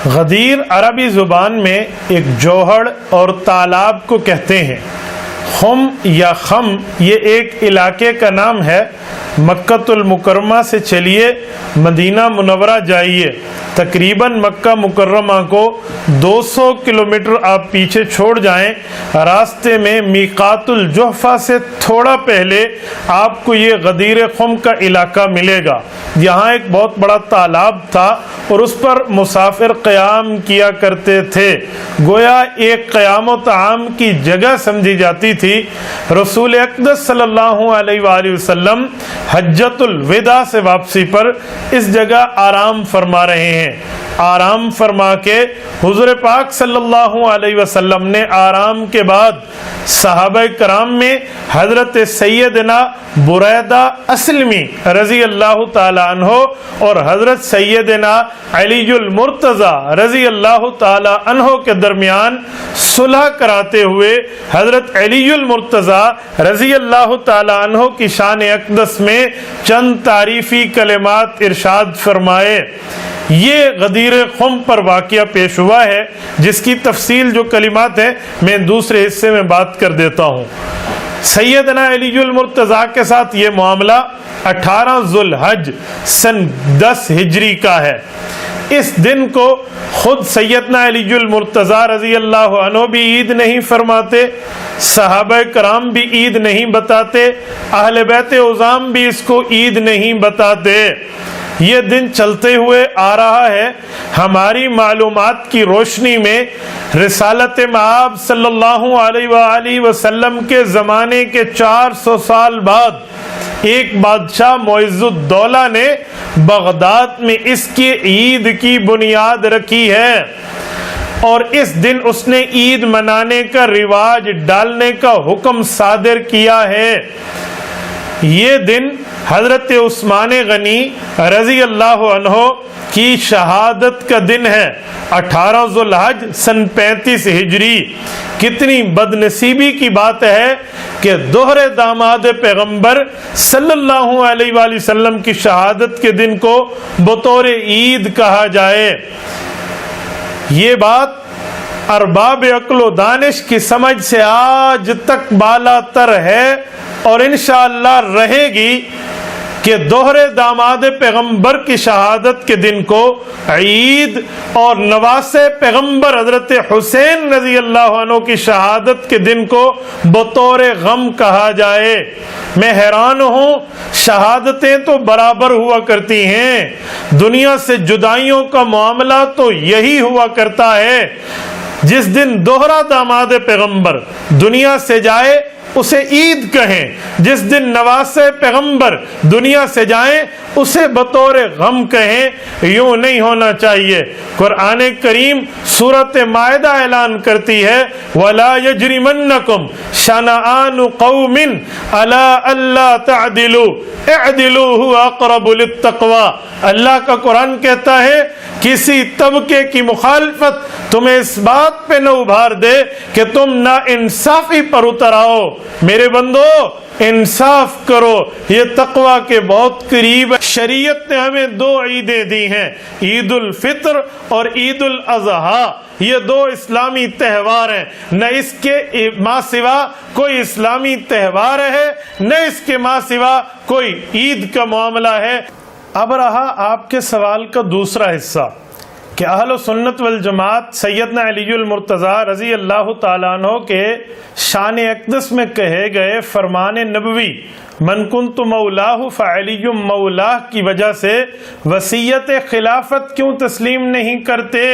غدیر عربی زبان میں ایک جوہر اور تالاب کو کہتے ہیں۔ خم یا خم یہ ایک علاقے کا نام ہے۔ مکہ المکرمہ سے چلیے مدینہ منورہ جائیے، تقریباً مکہ مکرمہ کو 200 کلومیٹر آپ پیچھے چھوڑ جائیں، راستے میں میقات الجحفہ سے تھوڑا پہلے آپ کو یہ غدیر خم کا علاقہ ملے گا۔ یہاں ایک بہت بڑا تالاب تھا اور اس پر مسافر قیام کیا کرتے تھے، گویا ایک قیام و طعام کی جگہ سمجھی جاتی تھی۔ رسول اقدس صلی اللہ علیہ وآلہ وسلم حجۃ الوداع سے واپسی پر اس جگہ آرام فرما رہے ہیں۔ آرام فرما کے حضور پاک صلی اللہ علیہ وسلم نے آرام کے بعد صحابہ کرام میں حضرت سیدنا بریدہ اسلمی رضی اللہ تعالی عنہ اور حضرت سیدنا علی المرتضیٰ رضی اللہ تعالی عنہ کے درمیان صلح کراتے ہوئے حضرت علی المرتضیٰ رضی اللہ تعالی عنہ کی شان اقدس میں چند تعریفی کلمات ارشاد فرمائے۔ یہ غدیر خم پر واقعہ پیش ہوا ہے، جس کی تفصیل جو کلمات ہیں میں دوسرے حصے میں بات کر دیتا ہوں۔ سیدنا علی المرتضیٰ کے ساتھ یہ معاملہ 18 ذوالحج سن 10 ہجری کا ہے۔ اس دن کو خود سیدنا علی المرتضیٰ رضی اللہ عنہ بھی عید نہیں فرماتے، صحابہ کرام بھی عید نہیں بتاتے، اہل بیت عظام بھی اس کو عید نہیں بتاتے۔ یہ دن چلتے ہوئے آ رہا ہے۔ ہماری معلومات کی روشنی میں رسالت مآب صلی اللہ علیہ وآلہ وسلم کے زمانے کے 400 سال بعد ایک بادشاہ معز الدولہ نے بغداد میں اس کی عید کی بنیاد رکھی ہے، اور اس دن اس نے عید منانے کا رواج ڈالنے کا حکم صادر کیا ہے۔ یہ دن حضرت عثمان غنی رضی اللہ عنہ کی شہادت کا دن ہے، 18 ذوالحج سن 35 ہجری۔ کتنی بد نصیبی کی بات ہے کہ دوہرے داماد پیغمبر صلی اللہ علیہ وآلہ وسلم کی شہادت کے دن کو بطور عید کہا جائے۔ یہ بات ارباب عقل و دانش کی سمجھ سے آج تک بالا تر ہے اور انشاءاللہ رہے گی کہ دوہرے داماد پیغمبر کی شہادت کے دن کو عید اور نواسے پیغمبر حضرت حسین رضی اللہ عنہ کی شہادت کے دن کو بطور غم کہا جائے۔ میں حیران ہوں، شہادتیں تو برابر ہوا کرتی ہیں، دنیا سے جدائیوں کا معاملہ تو یہی ہوا کرتا ہے۔ جس دن دوہرا داماد پیغمبر دنیا سے جائے اسے عید کہیں، جس دن نواسے پیغمبر دنیا سے جائیں اسے بطور غم کہیں۔ یوں نہیں ہونا چاہیے۔ قرآن کریم سورۃ مائدہ اعلان کرتی ہے وَلَا يَجْرِمَنَّكُمْ شَنَآنُ قَوْمٍ عَلَىٰ أَلَّا تَعْدِلُوا اعْدِلُوا هُوَ أَقْرَبُ لِلتَّقْوَىٰ۔ اللہ کا قرآن کہتا ہے کسی طبقے کی مخالفت تمہیں اس بات پہ نہ ابھار دے کہ تم نا انصافی پر اتر آؤ۔ میرے بندو انصاف کرو، یہ تقوی کے بہت قریب ہے۔ شریعت نے ہمیں 2 عیدیں دی ہیں، عید الفطر اور عید الاضحیٰ۔ یہ 2 اسلامی تہوار ہیں، نہ اس کے ماں سوا کوئی اسلامی تہوار ہے، نہ اس کے ماں سوا کوئی عید کا معاملہ ہے۔ اب رہا آپ کے سوال کا دوسرا حصہ کہ اہل سنت والجماعت سیدنا علی المرتضیٰ رضی اللہ تعالیٰ عنہ کے شان اقدس میں کہے گئے فرمان نبوی من کنت مولاہ فعلی مولاہ کی وجہ سے وصیت خلافت کیوں تسلیم نہیں کرتے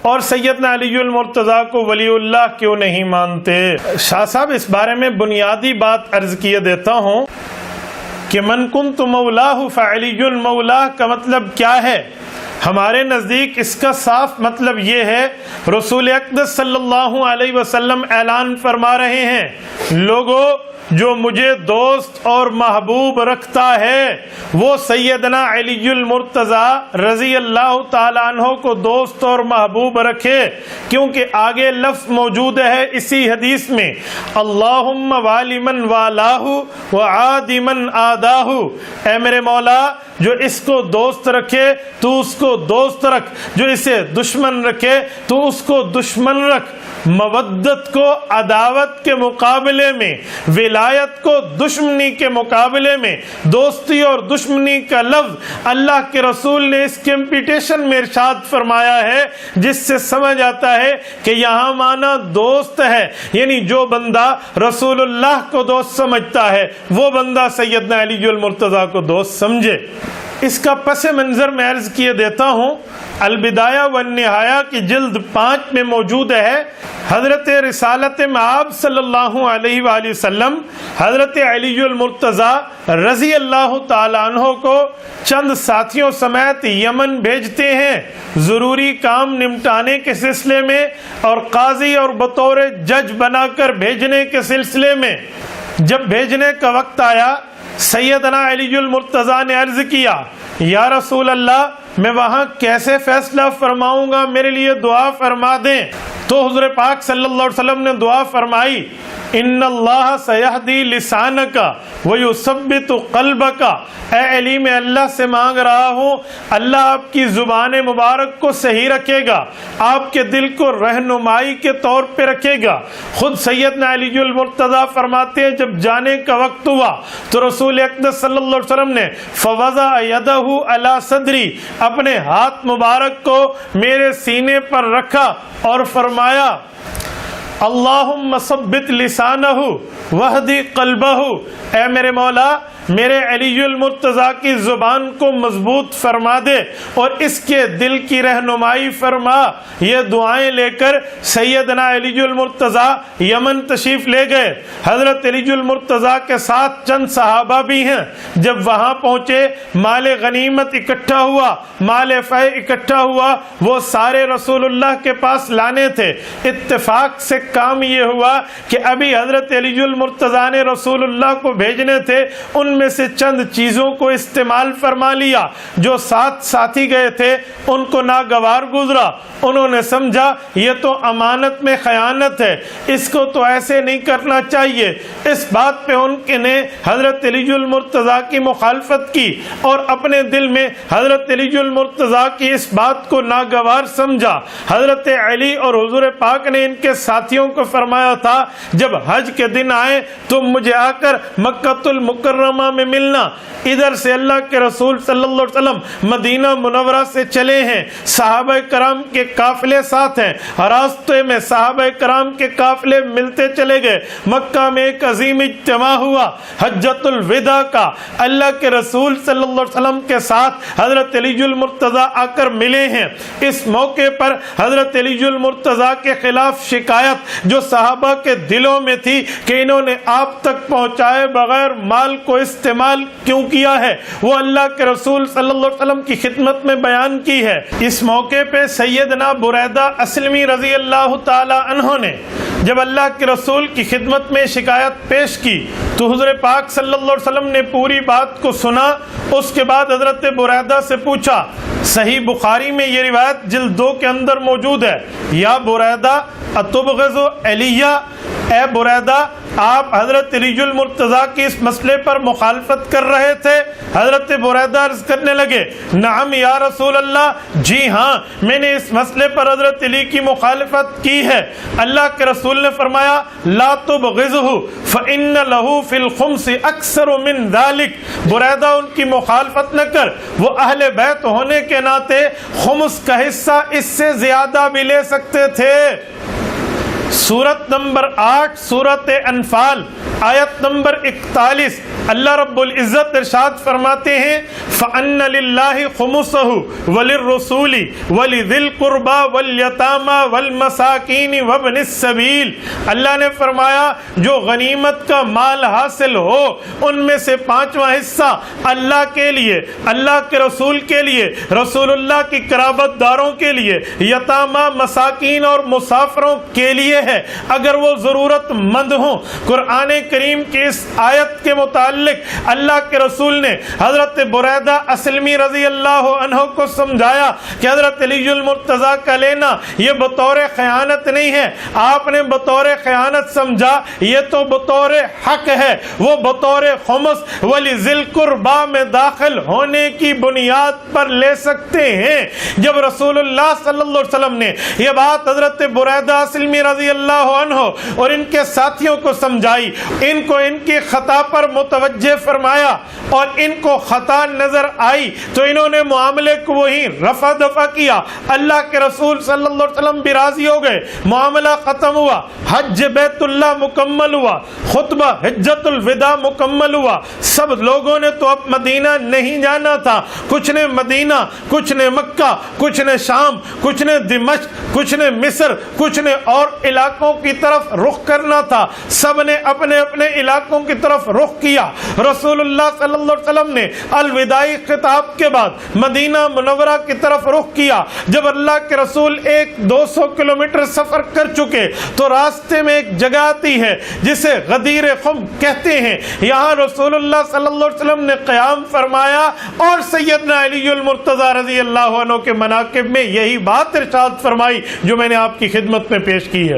اور سیدنا علی المرتضیٰ کو ولی اللہ کیوں نہیں مانتے؟ شاہ صاحب اس بارے میں بنیادی بات عرض کیے دیتا ہوں کہ من کنت مولاہ فعلی مولاہ کا مطلب کیا ہے؟ ہمارے نزدیک اس کا صاف مطلب یہ ہے، رسول اقدس صلی اللہ علیہ وسلم اعلان فرما رہے ہیں لوگو جو مجھے دوست اور محبوب رکھتا ہے وہ سیدنا علی المرتضی رضی اللہ تعالیٰ عنہ کو دوست اور محبوب رکھے، کیونکہ آگے لفظ موجود ہے اسی حدیث میں، اللہم والی من والاہ وعادی من آداہ، اے میرے مولا جو اس کو دوست رکھے تو اس کو دوست رکھ، جو اسے دشمن رکھے تو اس کو دشمن رکھ۔ مودت کو عداوت کے مقابلے میں، ولایت کو دشمنی کے مقابلے میں، دوستی اور دشمنی کا لفظ اللہ کے رسول نے اس کمپٹیشن میں ارشاد فرمایا ہے، جس سے سمجھ آتا ہے کہ یہاں معنی دوست ہے، یعنی جو بندہ رسول اللہ کو دوست سمجھتا ہے وہ بندہ سیدنا علی المرتضیٰ کو دوست سمجھے۔ اس کا پس منظر میں عرض کیے دیتا ہوں، البدایہ والنہایہ کی جلد 5 میں موجود ہے، حضرت رسالت مآب صلی اللہ علیہ وآلہ وسلم حضرت علی المرتضیٰ رضی اللہ تعالیٰ عنہ کو چند ساتھیوں سمیت یمن بھیجتے ہیں ضروری کام نمٹانے کے سلسلے میں اور قاضی اور بطور جج بنا کر بھیجنے کے سلسلے میں۔ جب بھیجنے کا وقت آیا سیدنا علی المرتضیٰ نے عرض کیا، یا رسول اللہ میں وہاں کیسے فیصلہ فرماؤں گا، میرے لیے دعا فرما دیں۔ تو حضور پاک صلی اللہ علیہ وسلم نے دعا فرمائی، ان اللہ سیہدی لسانک ویثبت قلبک، اے علی میں اللہ سے مانگ رہا ہوں اللہ آپ کی زبان مبارک کو صحیح رکھے گا، آپ کے دل کو رہنمائی کے طور پہ رکھے گا۔ خود سیدنا علی المرتضیٰ فرماتے ہیں جب جانے کا وقت ہوا تو رسول اقدس صلی اللہ علیہ وسلم نے فوضع یدہ علی صدری، اپنے ہاتھ مبارک کو میرے سینے پر رکھا اور فرمایا، اللہم ثبت لسانہ وہدی قلبہ، اے میرے مولا میرے علی المرتضیٰ کی زبان کو مضبوط فرما دے اور اس کے دل کی رہنمائی فرما۔ یہ دعائیں لے کر سیدنا علی المرتضیٰ یمن تشریف لے گئے۔ حضرت علی المرتضیٰ کے ساتھ چند صحابہ بھی ہیں۔ جب وہاں پہنچے مال غنیمت اکٹھا ہوا، مال فیء اکٹھا ہوا، وہ سارے رسول اللہ کے پاس لانے تھے۔ اتفاق سے کام یہ ہوا کہ ابھی حضرت علی المرتضیٰ نے رسول اللہ کو بھیجنے تھے، ان میں سے چند چیزوں کو استعمال فرما لیا۔ جو 7 ساتھی گئے تھے ان کو ناگوار گزرا، انہوں نے سمجھا یہ تو امانت میں خیانت ہے، اس کو تو ایسے نہیں کرنا چاہیے۔ اس بات پہ ان نے حضرت علی المرتضیٰ کی مخالفت کی اور اپنے دل میں حضرت علی المرتضیٰ کی اس بات کو ناگوار سمجھا۔ حضرت علی اور حضور پاک نے ان کے ساتھیوں کو فرمایا تھا جب حج کے دن آئے تم مجھے آ کر مکہ المکرمہ میں ملنا۔ ادھر سے اللہ کے رسول صلی اللہ علیہ وسلم مدینہ منورہ سے چلے ہیں، صحابہ کرام کے قافلے ساتھ ہیں، راستے میں صحابہ کرام کے قافلے ملتے چلے گئے۔ مکہ میں ایک عظیم اجتماع ہوا حجۃ الوداع کا، اللہ کے رسول صلی اللہ علیہ وسلم کے ساتھ حضرت علی المرتضیٰ آ کر ملے ہیں۔ اس موقع پر حضرت علی المرتضیٰ کے خلاف شکایت جو صحابہ کے دلوں میں تھی کہ انہوں نے آپ تک پہنچائے بغیر مال کو استعمال کیوں کیا ہے، وہ اللہ کے رسول صلی اللہ علیہ وسلم کی خدمت میں بیان کی ہے۔ اس موقع پہ سیدنا بریدہ اسلمی رضی اللہ تعالی عنہ نے جب اللہ کے رسول کی خدمت میں شکایت پیش کی تو حضور پاک صلی اللہ علیہ وسلم نے پوری بات کو سنا۔ اس کے بعد حضرت بریدہ سے پوچھا، صحیح بخاری میں یہ روایت جلد 2 کے اندر موجود ہے، یا بریدہ اتبغض علیہ، اے بریدہ آپ حضرت علی المرتضیٰ کی اس مسئلے پر مخالفت کر رہے تھے؟ حضرت بریدہ عرض کرنے لگے، نعم یا رسول اللہ، جی ہاں میں نے اس مسئلے پر حضرت علی کی مخالفت کی ہے۔ اللہ کے رسول نے فرمایا، لا تبغضہ فإن لہ فی الخمس اکثر من ذلک، بریدہ ان کی مخالفت نہ کر، وہ اہل بیت ہونے کے ناطے خمس کا حصہ اس سے زیادہ بھی لے سکتے تھے۔ سورت نمبر 8 سورت انفال آیت نمبر 41 اللہ رب العزت ارشاد فرماتے ہیں، فَأَنَّ لِلَّهِ خُمُسَهُ وَلِلرَّسُولِ وَلِذِي الْقُرْبَى وَالْيَتَامَى وَالْمَسَاكِينِ وَابْنِ السَّبِيلِ، اللہ نے فرمایا جو غنیمت کا مال حاصل ہو ان میں سے 5واں حصہ اللہ کے لیے، اللہ کے رسول کے لیے، رسول اللہ کی قرابت داروں کے لیے، یتامہ مساکین اور مسافروں کے لیے ہے اگر وہ ضرورت مند ہوں۔ قرآن کریم کی اس آیت کے متعلق اللہ کے رسول نے حضرت بریدہ اسلمی رضی اللہ عنہ کو سمجھایا کہ حضرت علی المرتضیٰ کا لینا یہ بطور خیانت نہیں ہے، آپ نے بطور خیانت سمجھا، یہ تو بطور حق ہے، وہ بطور خمس ولی ذی القربا میں داخل ہونے کی بنیاد پر لے سکتے ہیں۔ جب رسول اللہ صلی اللہ علیہ وسلم نے یہ بات حضرت بریدہ اسلمی رضی اللہ عنہ اور ان کے ساتھیوں کو سمجھائی، ان کو ان کی خطا پر متوجہ فرمایا اور ان کو خطا نظر آئی تو انہوں نے معاملے کو وہیں رفع دفع کیا۔ اللہ کے رسول صلی اللہ علیہ وسلم بھی راضی ہو گئے، معاملہ ختم ہوا، حج بیت اللہ مکمل ہوا، خطبہ حجت الوداع مکمل ہوا۔ سب لوگوں نے تو اب مدینہ نہیں جانا تھا، کچھ نے مدینہ، کچھ نے مکہ، کچھ نے شام، کچھ نے دمشق، کچھ نے مصر، کچھ نے اور علاقوں کی طرف رخ کرنا تھا۔ سب نے اپنے اپنے علاقوں کی طرف رخ کیا۔ رسول اللہ صلی اللہ علیہ وسلم نے الوداعی خطاب کے بعد مدینہ منورہ کی طرف رخ کیا۔ جب اللہ کے رسول 100-200 کلومیٹر سفر کر چکے تو راستے میں ایک جگہ آتی ہے جسے غدیر خم کہتے ہیں، یہاں رسول اللہ صلی اللہ علیہ وسلم نے قیام فرمایا اور سیدنا علی المرتضیٰ رضی اللہ عنہ کے مناقب میں یہی بات ارشاد فرمائی جو میں نے آپ کی خدمت میں پیش کی ہے۔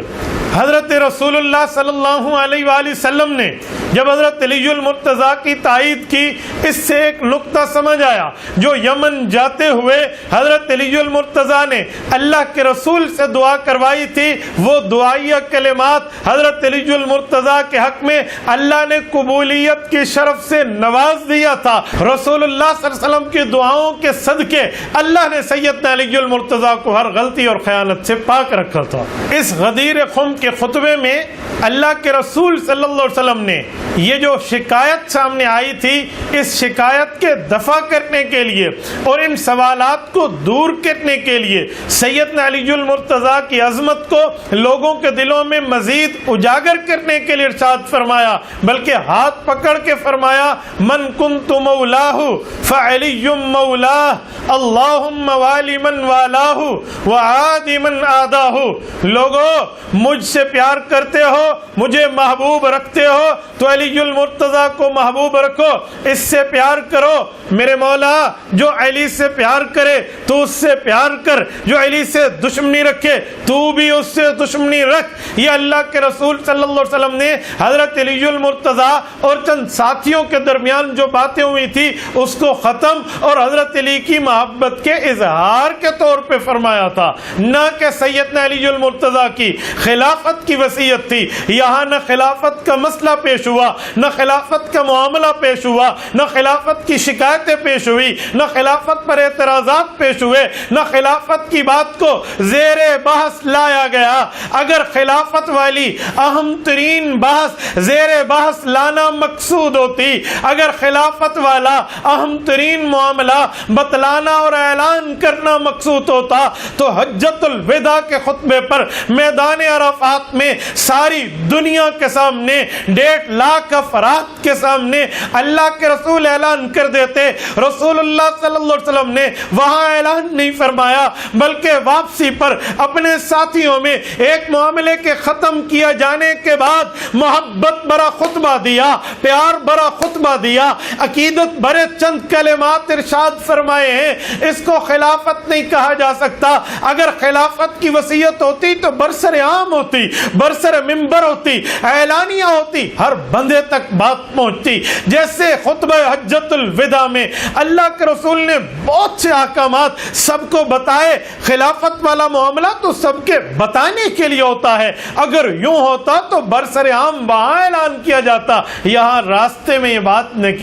حضرت رسول اللہ صلی اللہ علیہ وآلہ وسلم نے جب حضرت علی المرتضیٰ کی تائید کی، اس سے ایک نقطہ سمجھ آیا جو یمن جاتے ہوئے حضرت علی المرتضیٰ نے اللہ کے رسول سے دعا کروائی تھی، وہ دعائیہ کلمات حضرت علی المرتضیٰ کے حق میں اللہ نے قبولیت کی شرف سے نواز دیا تھا۔ رسول اللہ صلی اللہ علیہ وسلم کی دعاؤں کے صدقے اللہ نے سیدنا علی المرتضیٰ کو ہر غلطی اور خیانت سے پاک رکھا تھا۔ اس غدیر خم کے خطبے میں اللہ کے رسول صلی اللہ علیہ وسلم نے یہ جو شکایت سامنے آئی تھی، اس شکایت کے دفع کرنے کے لیے اور ان سوالات کو دور کرنے کے لیے سیدنا علی المرتضیٰ کی عظمت کو لوگوں کے دلوں میں مزید اجاگر کرنے کے لیے ارشاد فرمایا، بلکہ ہاتھ پکڑ کے فرمایا، من کنت مولاہ فعلی مولاہ اللہم والی من والاہ وعادی من آداہ۔ لوگو مجھ سے پیار کرتے ہو، مجھے محبوب رکھتے ہو تو علی المرتضیٰ کو محبوب رکھو، اس سے پیار کرو۔ میرے مولا جو علی سے پیار کرے تو اس سے پیار کر، جو علی سے دشمنی رکھے تو بھی اس سے دشمنی رکھ۔ یہ اللہ کے رسول صلی اللہ علیہ وسلم نے حضرت علی المرتضیٰ اور چند ساتھیوں کے درمیان جو باتیں ہوئی تھی اس کو ختم اور حضرت علی کی محبت کے اظہار کے طور پہ فرمایا تھا، نہ کہ سیدنا علی المرتضیٰ کی خلافت کی وصیت تھی۔ یہاں نہ خلافت کا مسئلہ پیش ہوا، نہ خلافت کا معاملہ پیش ہوا، نہ خلافت کی شکایتیں پیش ہوئی، نہ خلافت پر اعتراضات پیش ہوئے، نہ خلافت کی بات کو زیر بحث لایا گیا۔ اگر خلافت والی اہم ترین بحث زیر بحث لانا مقصود ہوتی، اگر خلافت والا اہم ترین معاملہ بتلانا اور اعلان کرنا مقصود ہوتا تو حجت الوداع کے خطبے پر میدان عرفات میں ساری دنیا کے سامنے 1.5 لاکھ افراد کے سامنے اللہ کے رسول اعلان کر دیتے۔ رسول اللہ صلی اللہ علیہ وسلم نے وہاں اعلان نہیں فرمایا، بلکہ واپسی پر اپنے ساتھیوں میں ایک معاملے کے ختم کیا جانے کے بعد محبت بھرا خطبہ دیا، پیار بھرا خطبہ دیا، عقیدت بھرے چند کلمات ارشاد فرمائے ہیں۔ اس کو خلافت نہیں کہا جا سکتا۔ اگر خلافت کی وصیت ہوتی تو برسر عام ہوتی، برسر منبر ہوتی، اعلانیہ ہوتی، ہر بندے تک بات پہنچتی۔ جیسے خطبہ حجت الوداع میں اللہ کے رسول نے بہت سے احکامات سب کو بتائے، خلافت والا معاملہ تو سب کے بتانے کے لیے ہوتا ہے۔ اگر یوں ہوتا تو برسر عام وہاں اعلان کیا جاتا، یہاں راستے میں یہ بات نہیں